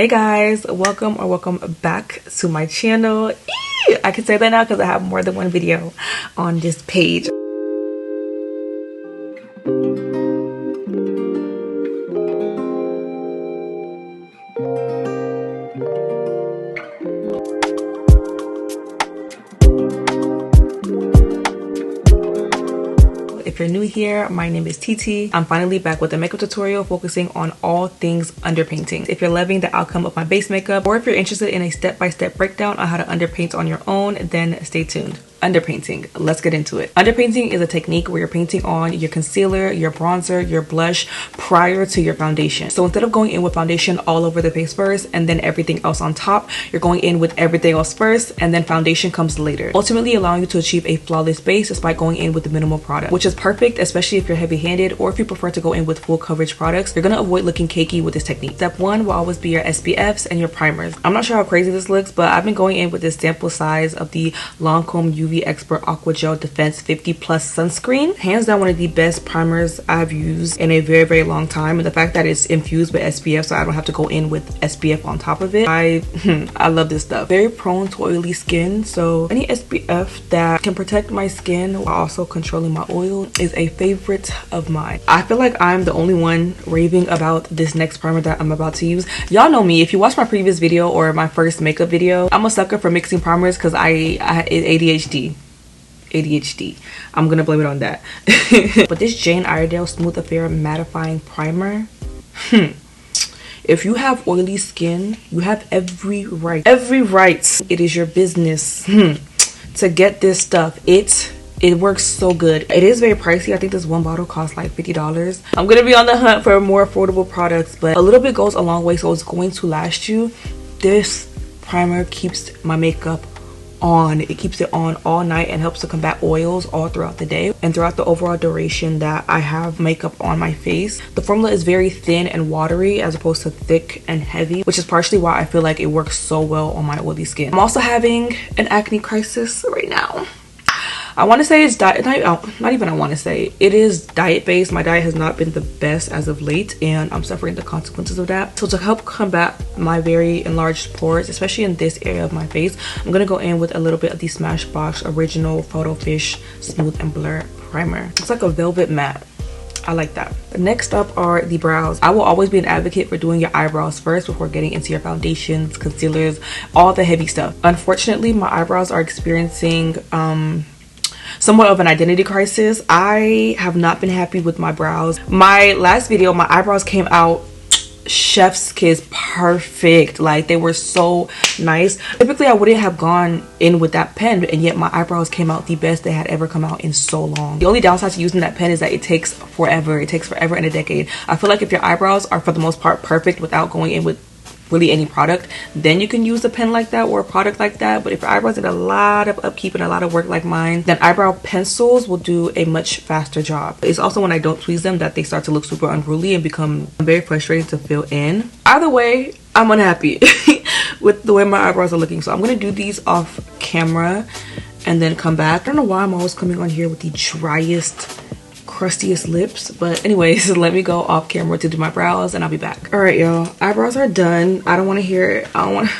Hey guys, welcome back to my channel. Eee! I can say that now because I have more than one video on this page. If you're new here, my name is Titi. I'm finally back with a makeup tutorial focusing on all things underpainting. If you're loving the outcome of my base makeup, or if you're interested in a step-by-step breakdown on how to underpaint on your own, then stay tuned. Underpainting, let's get into it. Underpainting is a technique where you're painting on your concealer, your bronzer, your blush prior to your foundation. So instead of going in with foundation all over the face first and then everything else on top, you're going in with everything else first and then foundation comes later, ultimately allowing you to achieve a flawless base despite going in with the minimal product, which is perfect, especially if you're heavy-handed or if you prefer to go in with full coverage products. You're gonna avoid looking cakey with this technique. Step one will always be your SPFs and your primers. I'm not sure how crazy this looks, but I've been going in with this sample size of the Lancome UV Expert Aqua Gel Defense 50 Plus sunscreen. Hands down one of the best primers I've used in a very long time, and the fact that it's infused with SPF so I don't have to go in with SPF on top of it. I love this stuff. Very prone to oily skin, so any SPF that can protect my skin while also controlling my oil is a favorite of mine. I feel like I'm the only one raving about this next primer that I'm about to use. Y'all know me. If you watched my previous video or my first makeup video, I'm a sucker for mixing primers because I ADHD. I'm gonna blame it on that. But this Jane Iredale Smooth Affair Mattifying Primer, if you have oily skin, you have every right. It is your business to get this stuff. It works so good. It is very pricey. I think this one bottle costs like $50. I'm gonna be on the hunt for more affordable products, but a little bit goes a long way, so it's going to last you. This primer keeps my makeup on. It keeps it on all night and helps to combat oils all throughout the day and throughout the overall duration that I have makeup on my face. The formula is very thin and watery as opposed to thick and heavy, which is partially why I feel like it works so well on my oily skin. I'm also having an acne crisis right now. I want to say it's diet, not even I want to say, it is diet based. My diet has not been the best as of late and I'm suffering the consequences of that. So to help combat my very enlarged pores, especially in this area of my face, I'm going to go in with a little bit of the Smashbox Original Photo Fish Smooth and Blur Primer. It's like a velvet matte. I like that. Next up are the brows. I will always be an advocate for doing your eyebrows first before getting into your foundations, concealers, all the heavy stuff. Unfortunately, my eyebrows are experiencing somewhat of an identity crisis. I have not been happy with my brows. My last video, my eyebrows came out chef's kiss perfect. Like, they were so nice. Typically I wouldn't have gone in with that pen, and yet my eyebrows came out the best they had ever come out in so long. The only downside to using that pen is that it takes forever. It takes forever and a decade. I feel like if your eyebrows are for the most part perfect without going in with really any product, then you can use a pen like that or a product like that. But if your eyebrows need a lot of upkeep and a lot of work like mine, then eyebrow pencils will do a much faster job. It's also when I don't tweeze them that they start to look super unruly and become very frustrating to fill in. Either way, I'm unhappy with the way my eyebrows are looking, so I'm gonna do these off camera and then come back. I don't know why I'm always coming on here with the driest, crustiest lips, but anyways, let me go off camera to do my brows and I'll be back. All right, y'all, eyebrows are done. I don't want to hear it. I don't want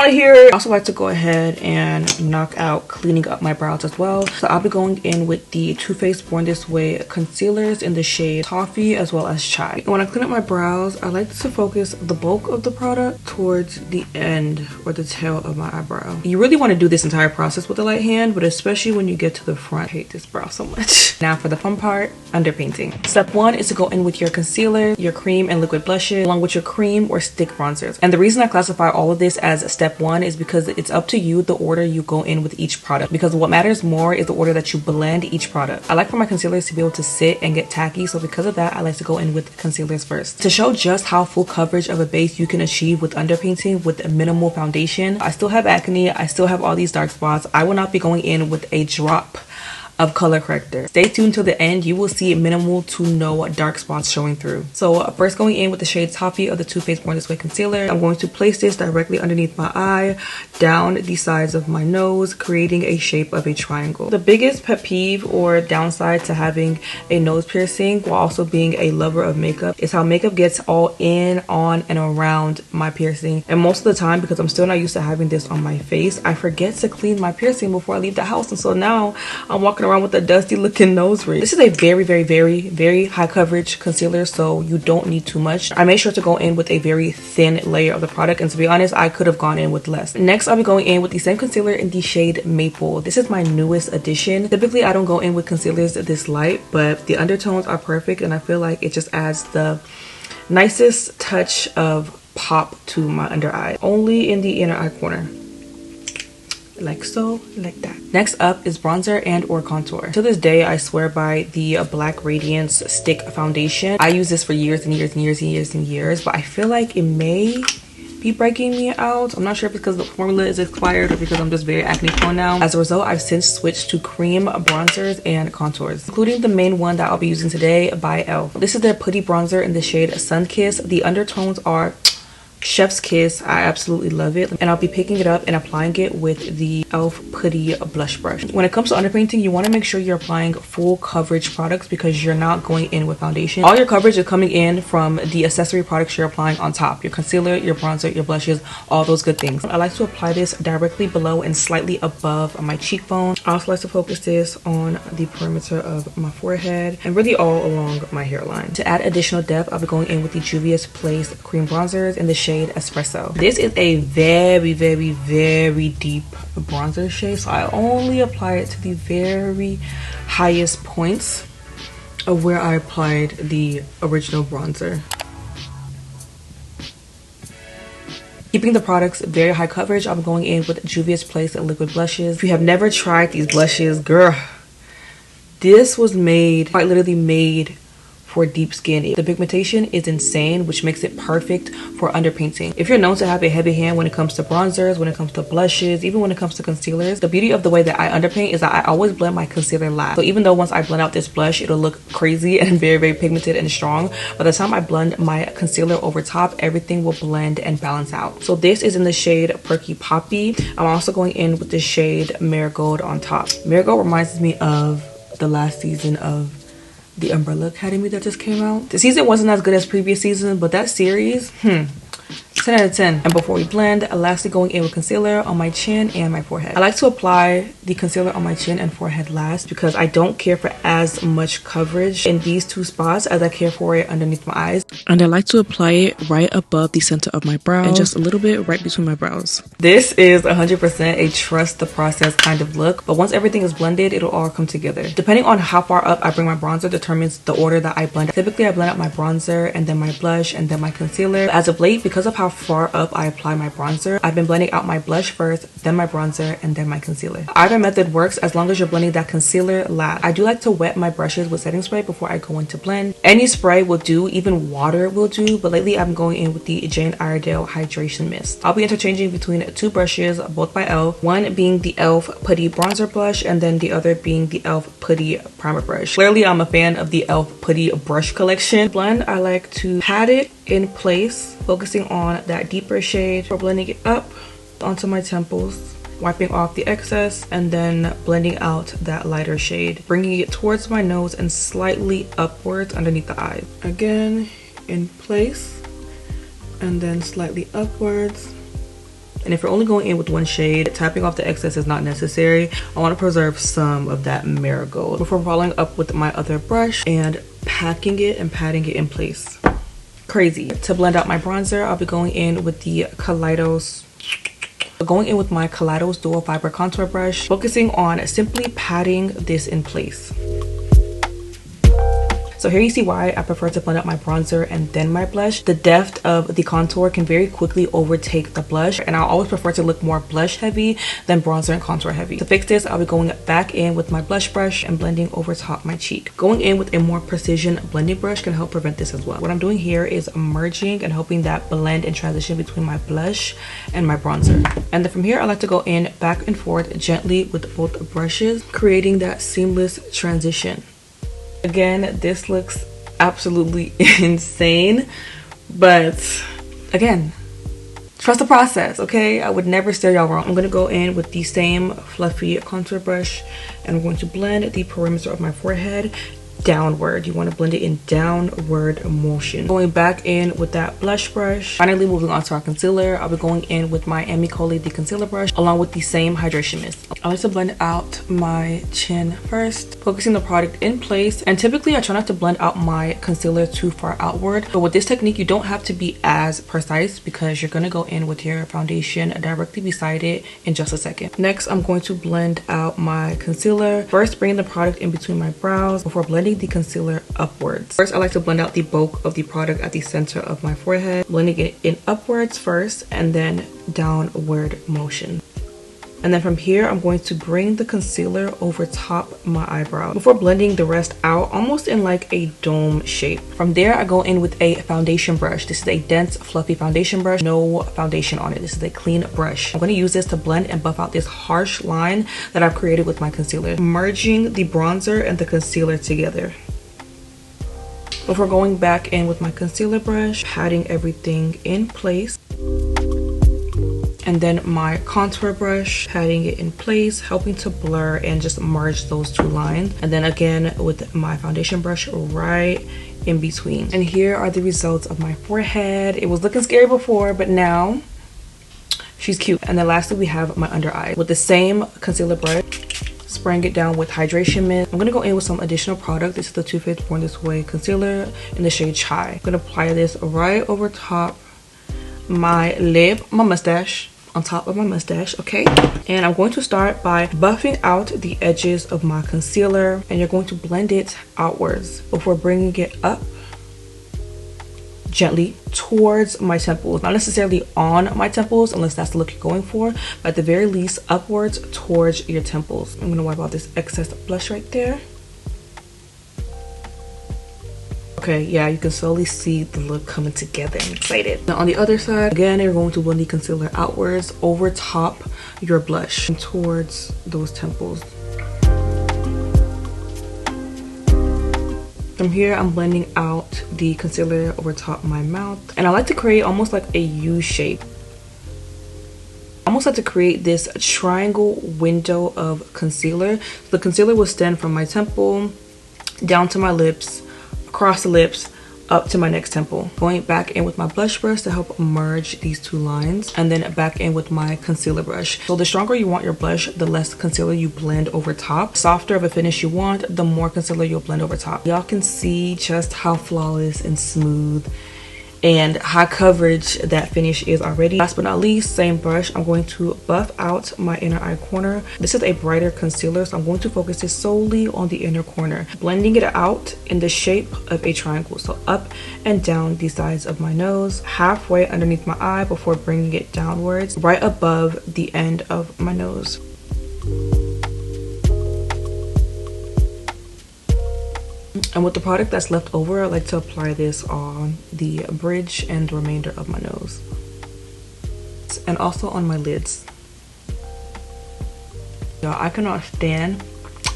to hear it. I also like to go ahead and knock out cleaning up my brows as well. So I'll be going in with the Too Faced Born This Way concealers in the shade Toffee as well as Chai. When I clean up my brows, I like to focus the bulk of the product towards the end or the tail of my eyebrow. You really want to do this entire process with a light hand, but especially when you get to the front. I hate this brow so much. Now for the fun part, underpainting. Step one is to go in with your concealer, your cream and liquid blushes, along with your cream or stick bronzers. And the reason I classify all of this as step one is because it's up to you the order you go in with each product, because what matters more is the order that you blend each product. I like for my concealers to be able to sit and get tacky, so because of that I like to go in with concealers first. To show just how full coverage of a base you can achieve with underpainting with a minimal foundation, I still have acne, I still have all these dark spots. I will not be going in with a drop of color corrector. Stay tuned till the end. You will see minimal to no dark spots showing through. So first, going in with the shade Toffee of the Too Faced Born This Way concealer, I'm going to place this directly underneath my eye, down the sides of my nose, creating a shape of a triangle. The biggest pet peeve or downside to having a nose piercing while also being a lover of makeup is how makeup gets all in, on, and around my piercing. And most of the time, because I'm still not used to having this on my face, I forget to clean my piercing before I leave the house, and so now I'm walking around with a dusty looking nose ring. This is a very high coverage concealer, so you don't need too much. I made sure to go in with a very thin layer of the product, and to be honest, I could have gone in with less. Next, I'll be going in with the same concealer in the shade Maple. This is my newest addition. Typically, I don't go in with concealers this light, but the undertones are perfect, and I feel like it just adds the nicest touch of pop to my under eye. Only in the inner eye corner. Like so, like that. Next up is bronzer and or contour. To this day, I swear by the Black Radiance Stick Foundation. I use this for years and years, but I feel like it may be breaking me out. I'm not sure if it's because the formula is expired or because I'm just very acne prone now. As a result, I've since switched to cream bronzers and contours, including the main one that I'll be using today by e.l.f. This is their putty bronzer in the shade Sun Kiss. The undertones are Chef's Kiss. I absolutely love it, and I'll be picking it up and applying it with the e.l.f. Putty blush brush. When it comes to underpainting, you want to make sure you're applying full coverage products because you're not going in with foundation. All your coverage is coming in from the accessory products you're applying on top: your concealer, your bronzer, your blushes, all those good things. I like to apply this directly below and slightly above my cheekbone. I also like to focus this on the perimeter of my forehead and really all along my hairline. To add additional depth, I'll be going in with the Juvia's Place cream bronzers in the shade Espresso. This is a very deep bronzer shade, so I only apply it to the very highest points of where I applied the original bronzer. Keeping the products very high coverage, I'm going in with Juvia's Place liquid blushes. If you have never tried these blushes, girl, this was made, quite literally made for deep skin. The pigmentation is insane, which makes it perfect for underpainting. If you're known to have a heavy hand when it comes to bronzers, when it comes to blushes, even when it comes to concealers, the beauty of the way that I underpaint is that I always blend my concealer last. So even though once I blend out this blush, it'll look crazy and very pigmented and strong, by the time I blend my concealer over top, everything will blend and balance out. So this is in the shade Perky Poppy. I'm also going in with the shade Marigold on top. Marigold reminds me of the last season of The Umbrella Academy that just came out. The season wasn't as good as previous season, but that series, 10 out of 10. And before we blend, lastly going in with concealer on my chin and my forehead. I like to apply the concealer on my chin and forehead last because I don't care for as much coverage in these two spots as I care for it underneath my eyes. And I like to apply it right above the center of my brow and just a little bit right between my brows. This is 100% a trust the process kind of look, but once everything is blended, it'll all come together. Depending on how far up I bring my bronzer determines the order that I blend. Typically, I blend out my bronzer and then my blush and then my concealer. As of late, because of how far up I apply my bronzer, I've been blending out my blush first, then my bronzer, and then my concealer. Either method works as long as you're blending that concealer last. I do like to wet my brushes with setting spray before I go into blend. Any spray will do, even water will do, but lately I'm going in with the Jane Iredale Hydration Mist. I'll be interchanging between two brushes, both by e.l.f. One being the e.l.f. Putty Bronzer Brush, and then the other being the e.l.f. Putty Primer Brush. Clearly, I'm a fan of the e.l.f. Putty Brush Collection. Blend, I like to pat it in place, focusing on that deeper shade for blending it up onto my temples, wiping off the excess, and then blending out that lighter shade, bringing it towards my nose and slightly upwards underneath the eyes. Again, in place, and then slightly upwards. And if you're only going in with one shade, tapping off the excess is not necessary. I want to preserve some of that marigold before following up with my other brush and packing it and patting it in place. Crazy. To blend out my bronzer, I'll be going in with the Kaleidos. Going in with my Kaleidos Dual Fiber Contour Brush, focusing on simply patting this in place. So here you see why I prefer to blend out my bronzer and then my blush. The depth of the contour can very quickly overtake the blush, and I always prefer to look more blush heavy than bronzer and contour heavy. To fix this, I'll be going back in with my blush brush and blending over top my cheek. Going in with a more precision blending brush can help prevent this as well. What I'm doing here is merging and helping that blend and transition between my blush and my bronzer. And then from here, I like to go in back and forth gently with both brushes, creating that seamless transition. Again, this looks absolutely insane, but again, trust the process, okay? I would never steer y'all wrong. I'm gonna go in with the same fluffy contour brush and I'm going to blend the perimeter of my forehead downward. You want to blend it in downward motion. Going back in with that blush brush. Finally, moving on to our concealer, I'll be going in with my Acne-Prone the concealer brush along with the same hydration mist. I like to blend out my chin first, focusing the product in place, and typically I try not to blend out my concealer too far outward, but with this technique you don't have to be as precise because you're going to go in with your foundation directly beside it in just a second. Next, I'm going to blend out my concealer, first bringing the product in between my brows before blending the concealer upwards. First, I like to blend out the bulk of the product at the center of my forehead, blending it in upwards first and then downward motion. And then from here, I'm going to bring the concealer over top my eyebrow before blending the rest out almost in like a dome shape. From there, I go in with a foundation brush. This is a dense, fluffy foundation brush. No foundation on it. This is a clean brush. I'm going to use this to blend and buff out this harsh line that I've created with my concealer, merging the bronzer and the concealer together. Before going back in with my concealer brush, patting everything in place. And then my contour brush, patting it in place, helping to blur and just merge those two lines. And then again with my foundation brush right in between. And here are the results of my forehead. It was looking scary before, but now she's cute. And then lastly, we have my under eye. With the same concealer brush, spraying it down with hydration mist. I'm gonna go in with some additional product. This is the Too Faced Born This Way concealer in the shade Chai. I'm gonna apply this right over top my lip, my mustache, on top of my mustache, okay? And I'm going to start by buffing out the edges of my concealer, and you're going to blend it outwards before bringing it up gently towards my temples. Not necessarily on my temples unless that's the look you're going for, but at the very least upwards towards your temples. I'm gonna wipe out this excess blush right there. Okay, yeah, you can slowly see the look coming together. I'm excited. Now on the other side, again, you're going to blend the concealer outwards over top your blush and towards those temples. From here, I'm blending out the concealer over top my mouth. And I like to create almost like a U shape. I almost like to create this triangle window of concealer. So the concealer will extend from my temple down to my lips, across the lips, up to my next temple. Going back in with my blush brush to help merge these two lines, and then back in with my concealer brush. So the stronger you want your blush, the less concealer you blend over top. Softer of a finish you want, the more concealer you'll blend over top. Y'all can see just how flawless and smooth and high coverage that finish is already. Last but not least, same brush, I'm going to buff out my inner eye corner. This is a brighter concealer, so I'm going to focus this solely on the inner corner, blending it out in the shape of a triangle. So up and down the sides of my nose, halfway underneath my eye before bringing it downwards, right above the end of my nose. And with the product that's left over, I like to apply this on the bridge and the remainder of my nose. And also on my lids. Y'all, I cannot stand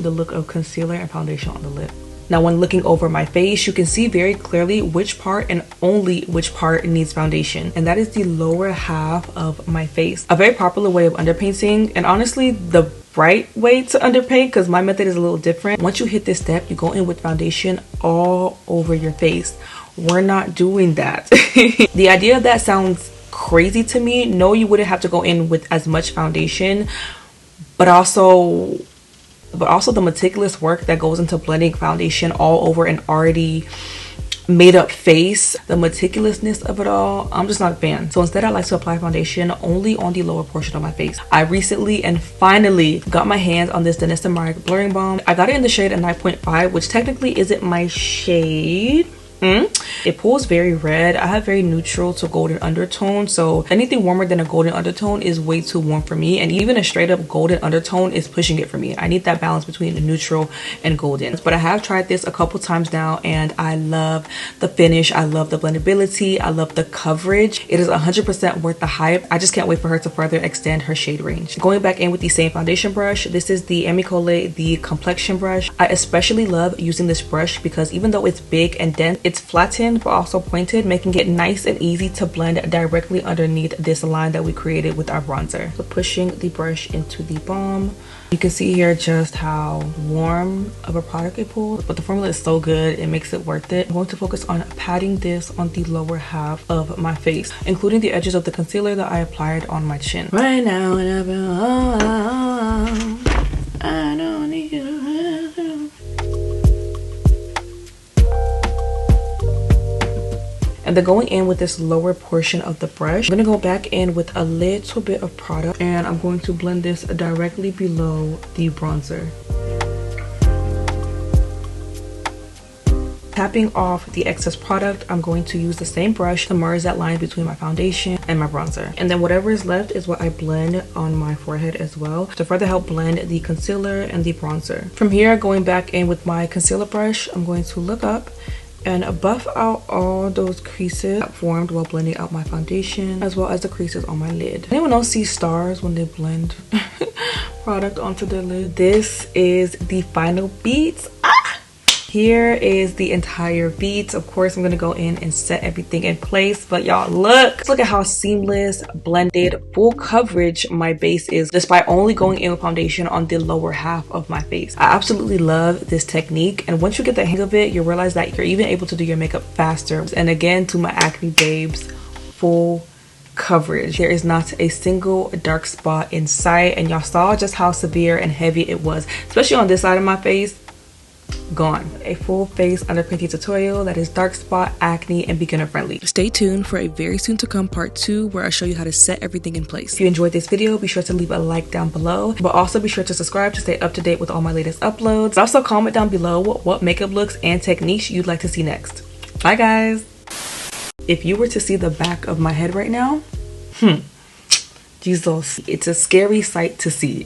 the look of concealer and foundation on the lip. Now when looking over my face, you can see very clearly which part and only which part needs foundation. And that is the lower half of my face. A very popular way of underpainting, and honestly the right way to underpaint, because my method is a little different. Once you hit this step, you go in with foundation all over your face. We're not doing that. The idea of that sounds crazy to me. No, you wouldn't have to go in with as much foundation, but also the meticulous work that goes into blending foundation all over an already made up face, the meticulousness of it all. I'm just not a fan. So instead, I like to apply foundation only on the lower portion of my face. I recently and finally got my hands on this Danessa Myricks blurring balm. I got it in the shade 9.5, which technically isn't my shade. It pulls very red. I have very neutral to golden undertone, so anything warmer than a golden undertone is way too warm for me, and even a straight up golden undertone is pushing it for me. I need that balance between the neutral and golden. But I have tried this a couple times now, and I love the finish. I love the blendability. I love the coverage. It is 100% worth the hype. I just can't wait for her to further extend her shade range. Going back in with the same foundation brush, this is the Amicole, the complexion brush. I especially love using this brush because even though it's big and dense, it's flattened but also pointed, making it nice and easy to blend directly underneath this line that we created with our bronzer. So pushing the brush into the balm, you can see here just how warm of a product it pulls, but the formula is so good, it makes it worth it. I'm going to focus on patting this on the lower half of my face, including the edges of the concealer that I applied on my chin. Right now, I don't need you. And then going in with this lower portion of the brush, I'm going to go back in with a little bit of product, and I'm going to blend this directly below the bronzer. Tapping off the excess product, I'm going to use the same brush to merge that line between my foundation and my bronzer. And then whatever is left is what I blend on my forehead as well to further help blend the concealer and the bronzer. From here, going back in with my concealer brush, I'm going to look up and buff out all those creases that formed while blending out my foundation, as well as the creases on my lid. Anyone else see stars when they blend product onto their lid? This is the final beats. Here is the entire beat. Of course, I'm gonna go in and set everything in place, but y'all look at how seamless, blended, full coverage my base is despite only going in with foundation on the lower half of my face. I absolutely love this technique, and once you get the hang of it, you realize that you're even able to do your makeup faster. And again, to my acne babes, full coverage. There is not a single dark spot in sight, and y'all saw just how severe and heavy it was, especially on this side of my face. Gone. A full face underpainting tutorial that is dark spot, acne, and beginner friendly. Stay tuned for a very soon to come part 2 where I show you how to set everything in place. If you enjoyed this video, be sure to leave a like down below, but also be sure to subscribe to stay up to date with all my latest uploads. Also comment down below what makeup looks and techniques you'd like to see next. Bye guys. If you were to see the back of my head right now, Jesus, it's a scary sight to see.